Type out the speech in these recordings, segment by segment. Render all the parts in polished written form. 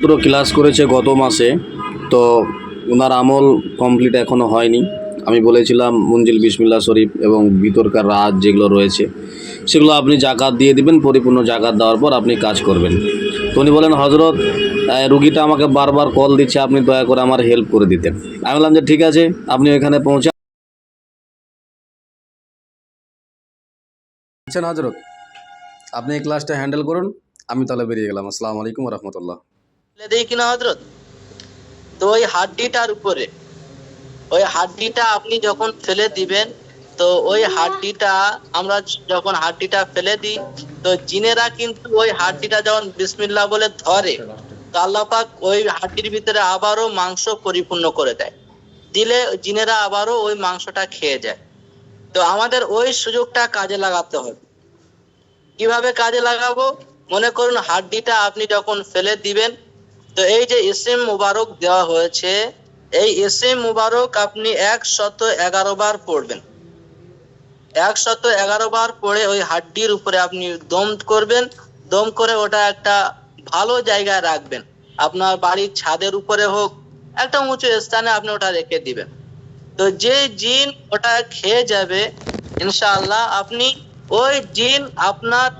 পুরো ক্লাস করেছে গত মাসে, তো ওনার আমল কমপ্লিট এখনও হয়নি। আমি বলেছিলাম মঞ্জিল বিসমিল্লাহ শরীফ এবং ভিতরকার রাত যেগুলো রয়েছে সেগুলো আপনি জাকাত দিয়ে দিবেন, পরিপূর্ণ জাকাত দেওয়ার পর আপনি কাজ করবেন। তো উনি বলেন, হজরত রুগীটা আমাকে বারবার কল দিচ্ছে, আপনি দয়া করে আমার হেল্প করে দিতেন। আমি বললাম যে ঠিক আছে, আপনি ওইখানে পৌঁছাচ্ছেন হজরত, আপনি এই ক্লাসটা হ্যান্ডেল করুন, আমি তাহলে বেরিয়ে গেলাম। আসসালামু আলাইকুম রহমতুল্লাহ। দেই কিনা হজরত, তো ওই হাড্ডিটার উপরে, ওই হাড্ডিটা আপনি যখন ফেলে দিবেন, তো ওই হাড্ডিটা আমরা যখন হাড্ডিটা ফেলে দিই, তো জিনেরা কিন্তু ওই হাড্ডিটা যখন বিসমিল্লাহ বলে ধরে, তো আল্লাহ পাক ওই হাড্ডির ভিতরে আবারও মাংস পরিপূর্ণ করে দেয়, দিলে জিনেরা আবারও ওই মাংসটা খেয়ে যায়। তো আমাদের ওই সুযোগটা কাজে লাগাতে হবে। কিভাবে কাজে লাগাবো? মনে করুন হাড্ডিটা আপনি যখন ফেলে দিবেন, তো এই যে ইসিম মুবারক দেওয়া হয়েছে, এই ইসিম মুবারক আপনি 111 বার পড়বেন। 111 বার পড়ে ওই হাড্ডির উপরে আপনি দম করবেন। দম করে ওটা একটা ভালো জায়গায় রাখবেন, আপনার বাড়ির ছাদের উপরে হোক, একটা উঁচু স্থানে আপনি ওটা রেখে দিবেন। তো যে জিন ওটা খেয়ে যাবে, ইনশাআল্লাহ আপনি ওই জিন আপনার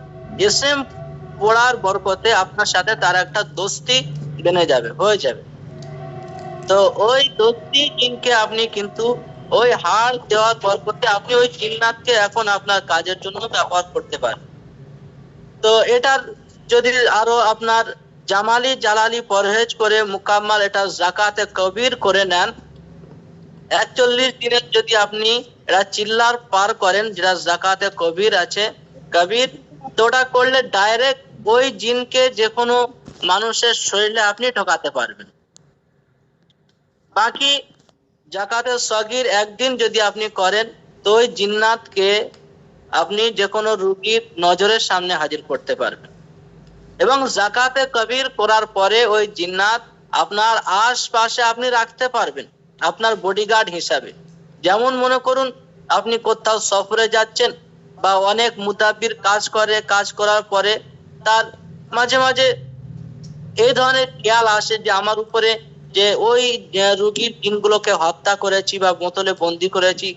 ইসিম পড়ার বরকতে আপনার সাথে তার একটা দোস্তি বেনে যাবে, হয়ে যাবে। তো ওই দোস্তি জিনকে আপনি কিন্তু ওই হাড় দেওয়ার বরকতে আপনি ওই জিন্নাতকে এখন আপনার কাজের জন্য ব্যবহার করতে পারেন। তো এটার যদি আরো আপনার জামালি জালালি পরহেজ করে মুকাম্মাল এটা জাকাতে কবির করে নেন, 41 দিনের যদি আপনি এটা চিল্লার পার করেন, যেটা জাকাতে কবির আছে, কবির, তো ওটা করলে ডাইরেক্ট ওই জিনকে যে কোনো মানুষের শরীরে আপনি ঢোকাতে পারবেন। বাকি জাকাতে সগীর একদিন যদি আপনি করেন, তো ওই জিন্নাতকে আপনি যে কোনো রুগীর নজরের সামনে হাজির করতে পারবেন। এবং জাকাতে কবির করার পরে ওই জিন্নাত আপনার আশপাশে আপনি রাখতে পারবেন আপনার বডিগার্ড হিসাবে। যেমন মনে করুন আপনি কোথাও সফরে যাচ্ছেন, বা অনেক মুতাব্বির কাজ করে, কাজ করার পরে তার মাঝে মাঝে এই ধরনের খেয়াল আসে যে আমার উপরে যে ওই রুগীর জিনগুলোকে হত্যা করেছি বা বোতলে বন্দি করেছি,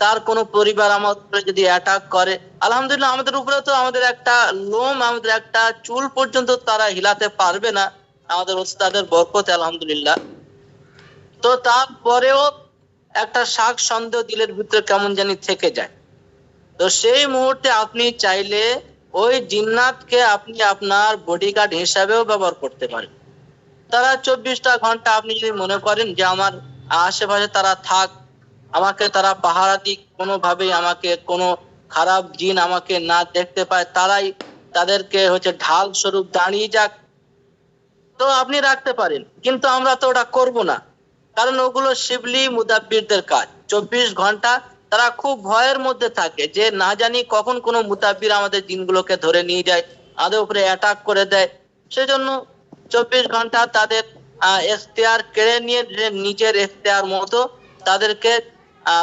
তার কোনো পরিবার আমার উপরে যদি অ্যাটাক করে, আলহামদুলিল্লাহ আমাদের উপরে তো আমাদের একটা লোম, আমাদের একটা চুল পর্যন্ত তারা হিলাতে পারবে না, আমাদের ওস্তাদের বরকতে আলহামদুলিল্লাহ। তো তারপরেও একটা শাক সন্দেহ দিলের ভিতরে কেমন জানি থেকে যায়। তো সেই মুহূর্তে আপনি চাইলে ওই জিন্নাতকে আপনি আপনার বডিগার্ড হিসাবেও ব্যবহার করতে পারেন। তারা 24টা ঘন্টা আপনি যদি মনে করেন যে আমার আশেপাশে তারা থাক, আমাকে তারা পাহারা দিক, কোনোভাবেই আমাকে কোনো খারাপ জিন আমাকে না দেখতে পায়, তারাই তাদেরকে ঢাল স্বরূপ দাঁড়িয়ে যাক, তো আপনি রাখতে পারেন। কিন্তু আমরা তো ওটা করব না, কারণ ওগুলো শিবলি মুদাব্বিরদের কাজ। 24 ঘন্টা তারা খুব ভয়ের মধ্যে থাকে যে না জানি কখন কোনো মুতাব্বির আমাদের জিনগুলোকে ধরে নিয়ে যায়, আমাদের উপরে অ্যাটাক করে দেয়। সেজন্য 24 ঘন্টা তাদের এখতিয়ার কেড়ে নিয়ে নিজের এখতিয়ার মতো তাদেরকে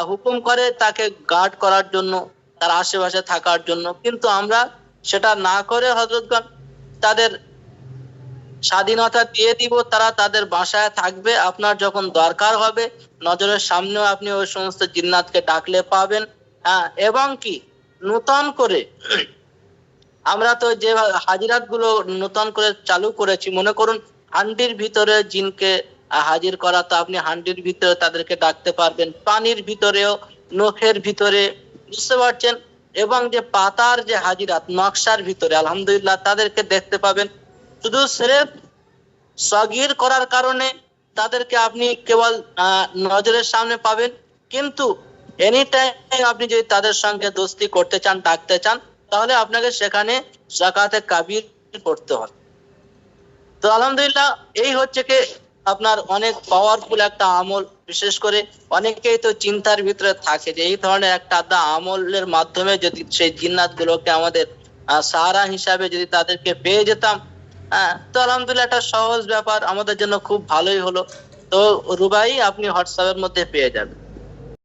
হুকুম করে তাকে গার্ড করার জন্য, তার আশেপাশে থাকার জন্য। কিন্তু আমরা সেটা না করে হযরতগণ তাদের স্বাধীনতা দিয়ে দিব, তারা তাদের বাসায় থাকবে, আপনার যখন দরকার হবে নজরের সামনেও আপনি ওই সমস্ত জিন্নাতকে ডাকলে পাবেন। এবং কি নতুন করে আমরা তো যে হাজিরাত গুলো নতুন করে চালু করেছি, মনে করুন হান্ডির ভিতরে জিনকে হাজির করা, তো আপনি হান্ডির ভিতরে তাদেরকে ডাকতে পারবেন, পানির ভিতরেও, নখের ভিতরে, বুঝতে পারছেন। এবং যে পাতার যে হাজিরাত নকশার ভিতরে আলহামদুলিল্লাহ তাদেরকে দেখতে পাবেন। শুধু সিরেফ সগীর করার কারণে তাদেরকে আপনি কেবল নজরের সামনে পাবেন, কিন্তু এনি টাইম আপনি যদি তাদের সঙ্গে দোস্তি করতে চান, ডাকতে চান, তাহলে আপনাকে সেখানে জাকাতে কাবির করতে হবে। তো আলহামদুলিল্লাহ এই হচ্ছে কি আপনার অনেক পাওয়ারফুল একটা আমল। বিশেষ করে অনেকেই তো চিন্তার ভিতরে থাকে যে এই ধরনের একটা আমলের মাধ্যমে যদি সেই জিন্নাত গুলোকে আমাদের সাহারা হিসাবে যদি তাদেরকে পেয়ে যেতাম, তো আলহামদুলিল্লাহ একটা সহজ ব্যাপার আমাদের জন্য, খুব ভালোই হলো। তো রুবাই আপনি হোয়াটসঅ্যাপের মধ্যে পেয়ে যাবেন।